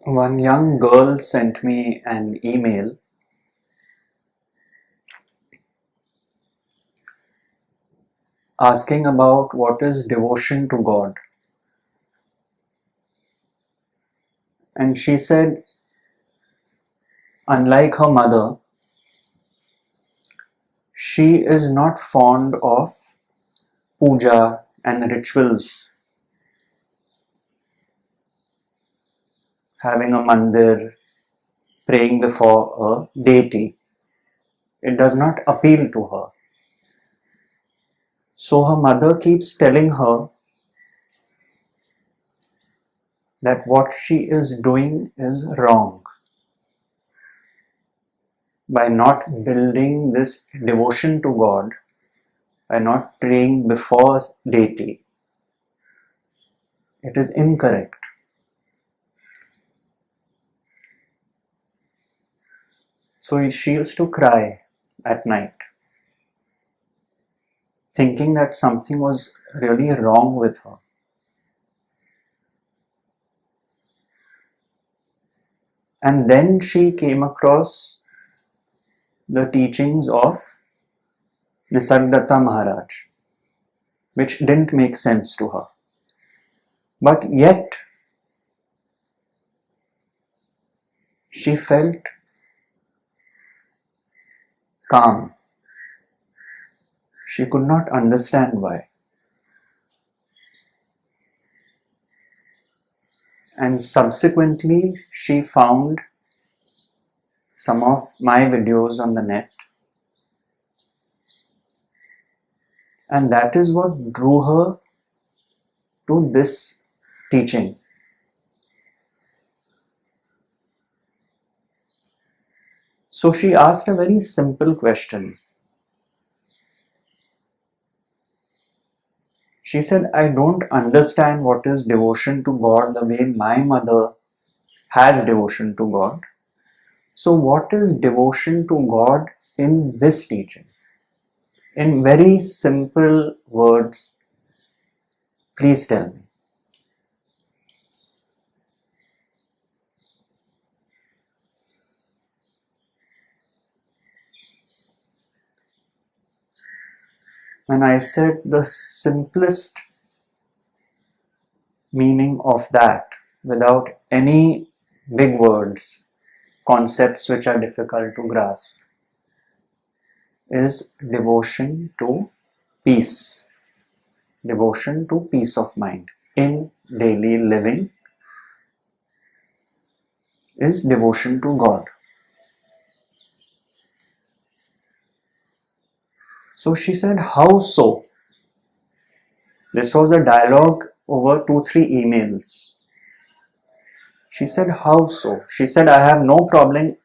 One young girl sent me an email asking about what is devotion to God. And she said, unlike her mother, she is not fond of puja and rituals, having a mandir, praying before a deity. It does not appeal to her. So her mother keeps telling her that what she is doing is wrong. By not building this devotion to God, by not praying before deity, it is incorrect. So she used to cry at night, thinking that something was really wrong with her. And then she came across the teachings of Nisargadatta Maharaj, which didn't make sense to her. But yet, she felt calm. She could not understand why. And subsequently, she found some of my videos on the net, and that is what drew her to this teaching. So she asked a very simple question. She said, I don't understand what is devotion to God the way my mother has devotion to God. So what is devotion to God in this teaching? In very simple words, please tell me. When I said the simplest meaning of that, without any big words, concepts which are difficult to grasp, is devotion to peace. Devotion to peace of mind in daily living is devotion to God. So she said, how so? This was a dialogue over 2-3 emails. She said, how so? She said, I have no problem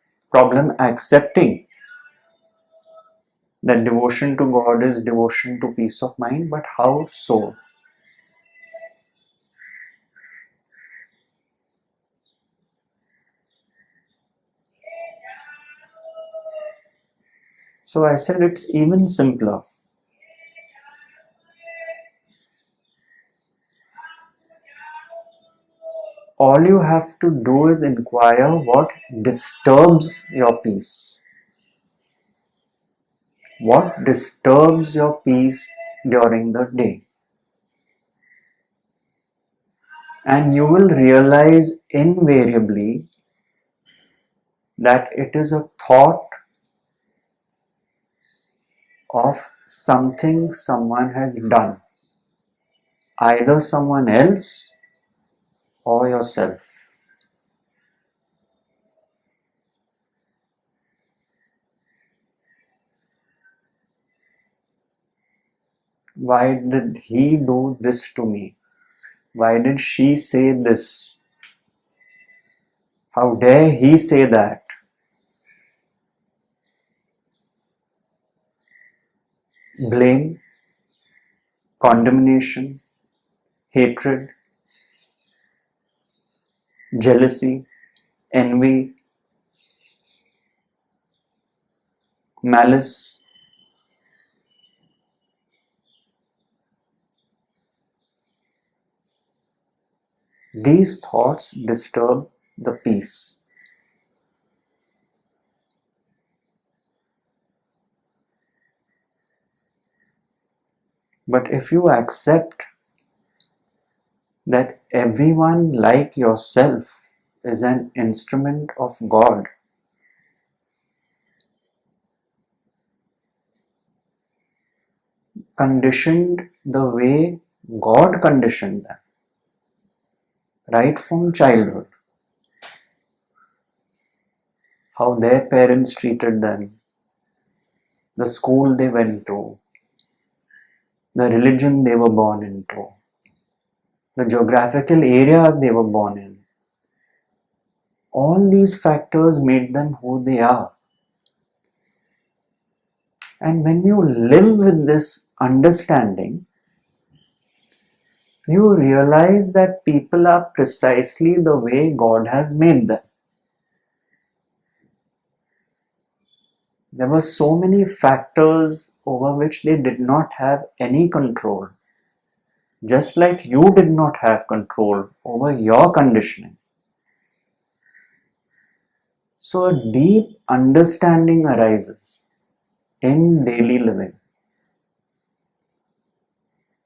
accepting that devotion to God is devotion to peace of mind, but how so? So I said, it's even simpler. All you have to do is inquire what disturbs your peace. What disturbs your peace during the day? And you will realize invariably that it is a thought of something someone has done, either someone else or yourself. Why did he do this to me? Why did she say this? How dare he say that? Blame, condemnation, hatred, jealousy, envy, malice. These thoughts disturb the peace. But if you accept that everyone like yourself is an instrument of God, conditioned the way God conditioned them, right from childhood, how their parents treated them, the school they went to, the religion they were born into, the geographical area they were born in. All these factors made them who they are. And when you live with this understanding, you realize that people are precisely the way God has made them. There were so many factors over which they did not have any control, just like you did not have control over your conditioning. So a deep understanding arises in daily living.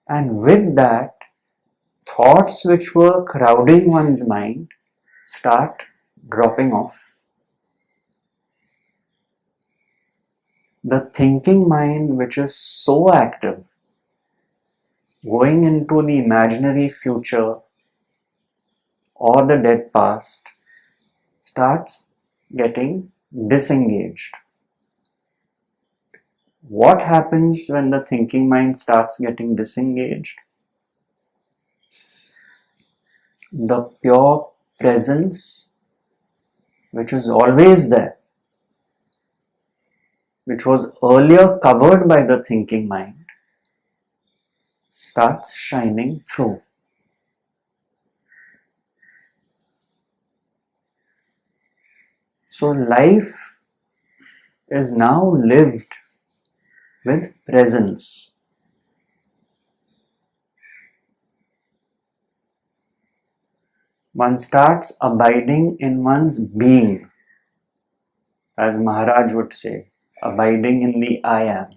And with that, thoughts which were crowding one's mind start dropping off. The thinking mind, which is so active, going into the imaginary future or the dead past, starts getting disengaged. What happens when the thinking mind starts getting disengaged? The pure presence, which is always there, which was earlier covered by the thinking mind, starts shining through. So life is now lived with presence. One starts abiding in one's being, as Maharaj would say, abiding in the I am,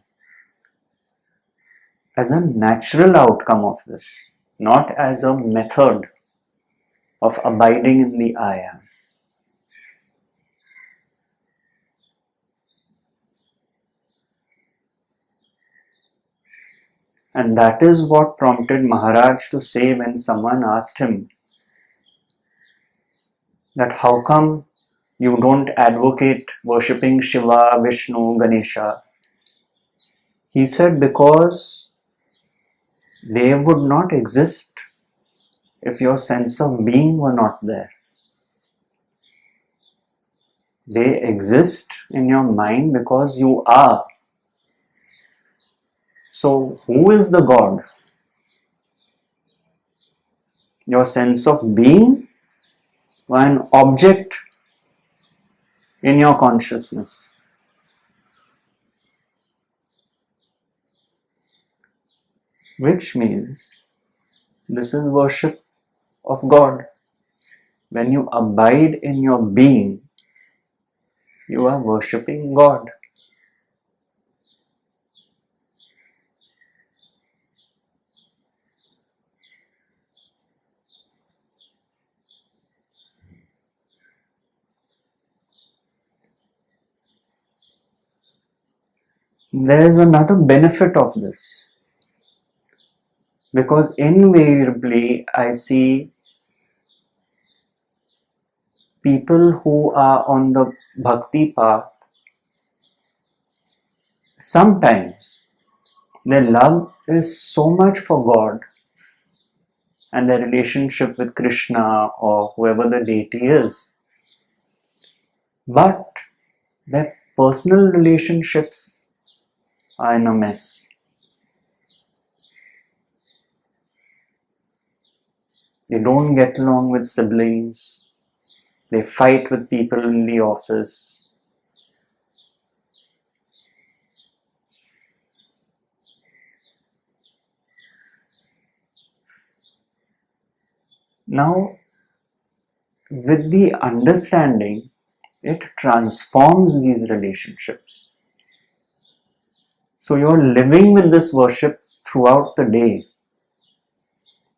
as a natural outcome of this, not as a method of abiding in the I am. And that is what prompted Maharaj to say when someone asked him that how come you don't advocate worshipping Shiva, Vishnu, Ganesha? He said because they would not exist if your sense of being were not there. They exist in your mind because you are. So who is the God? Your sense of being or an object in your consciousness? Which means this is worship of God. When you abide in your being, you are worshipping God. There is another benefit of this, because invariably I see people who are on the bhakti path, sometimes their love is so much for God and their relationship with Krishna or whoever the deity is, but their personal relationships are in a mess. They don't get along with siblings. They fight with people in the office. Now, with the understanding, it transforms these relationships. So you're living with this worship throughout the day.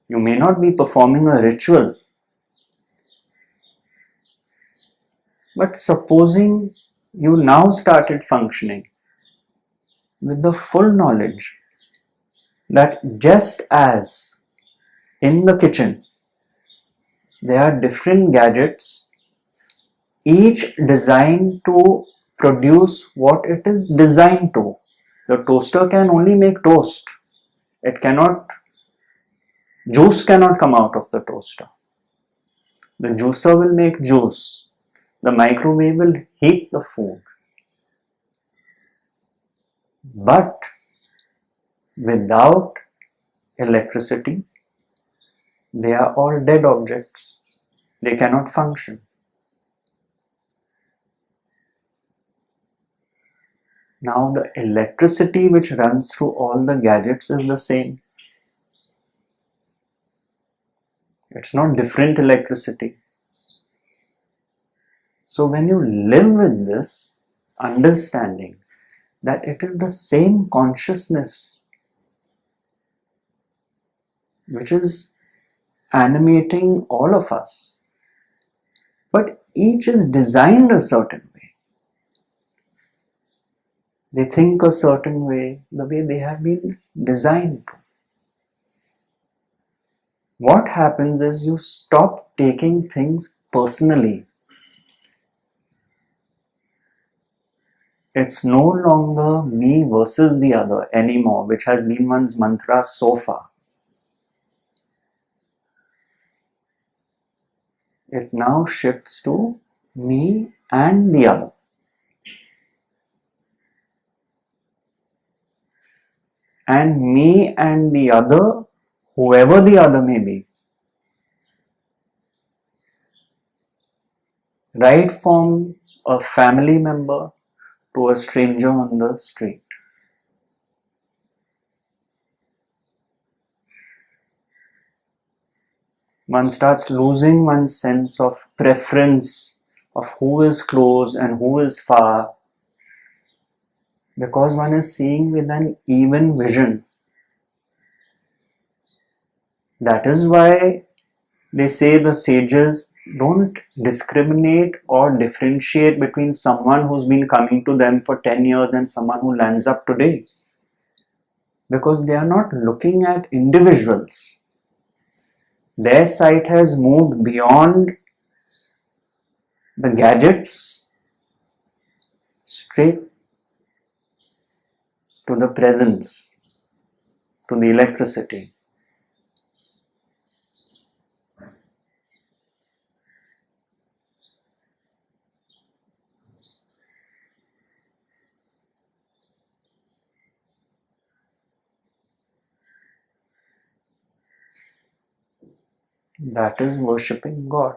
You may not be performing a ritual, but supposing you now started functioning with the full knowledge that just as in the kitchen there are different gadgets, each designed to produce what it is designed to. The toaster can only make toast. Juice cannot come out of the toaster. The juicer will make juice. The microwave will heat the food. But without electricity, they are all dead objects. They cannot function. Now the electricity which runs through all the gadgets is the same. It's not different electricity. So when you live with this understanding that it is the same consciousness which is animating all of us, but each is designed a certain way. They think a certain way, the way they have been designed to. What happens is you stop taking things personally. It's no longer me versus the other anymore, which has been one's mantra so far. It now shifts to me and the other. And me and the other, whoever the other may be. Right from a family member to a stranger on the street. One starts losing one's sense of preference of who is close and who is far, because one is seeing with an even vision. That is why they say the sages don't discriminate or differentiate between someone who's been coming to them for 10 years and someone who lands up today. Because they are not looking at individuals. Their sight has moved beyond the gadgets straight to the presence, to the electricity. That is worshipping God.